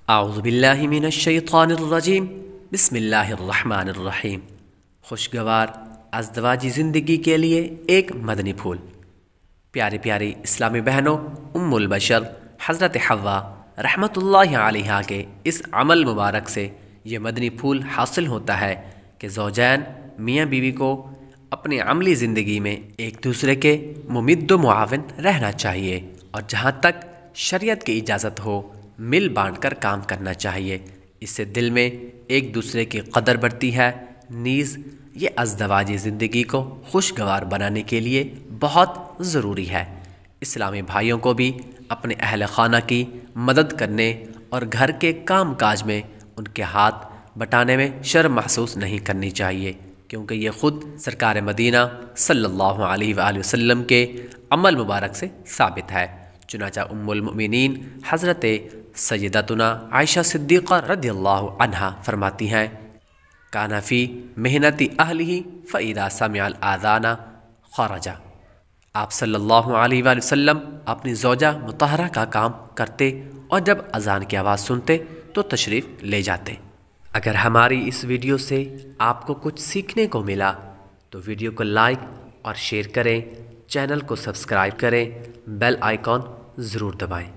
اعوذ باللہ من الشیطان الرجیم بسم اللہ الرحمن الرحیم۔ خوشگوار ازدواجی زندگی کے لیے ایک مدنی پھول۔ پیاری پیاری اسلامی بہنوں، ام البشر حضرت حوا رحمۃ اللہ علیہا کے اس عمل مبارک سے یہ مدنی پھول حاصل ہوتا ہے کہ زوجین میاں بیوی کو اپنی عملی زندگی میں ایک دوسرے کے ممد و معاون رہنا چاہیے، اور جہاں تک شریعت کی اجازت ہو مل بانٹ کر کام کرنا چاہیے۔ اس سے دل میں ایک دوسرے کی قدر بڑھتی ہے، نیز یہ ازدواجی زندگی کو خوشگوار بنانے کے لیے بہت ضروری ہے۔ اسلامی بھائیوں کو بھی اپنے اہل خانہ کی مدد کرنے اور گھر کے کام کاج میں ان کے ہاتھ بٹانے میں شرم محسوس نہیں کرنی چاہیے، کیونکہ یہ خود سرکار مدینہ صلی اللہ علیہ وآلہ وسلم کے عمل مبارک سے ثابت ہے۔ چنانچہ ام المؤمنین حضرت سیدتنا عائشہ صدیقہ رضی اللہ عنہا فرماتی ہیں، کان فی محنت اہلہ فاذا سمع الاذان خرج۔ آپ صلی اللہ علیہ وآلہ وسلم اپنی زوجہ مطہرہ کا کام کرتے اور جب اذان کی آواز سنتے تو تشریف لے جاتے۔ اگر ہماری اس ویڈیو سے آپ کو کچھ سیکھنے کو ملا تو ویڈیو کو لائک اور شیئر کریں، چینل کو سبسکرائب کریں، بیل آئیکن ضرور دبائیں۔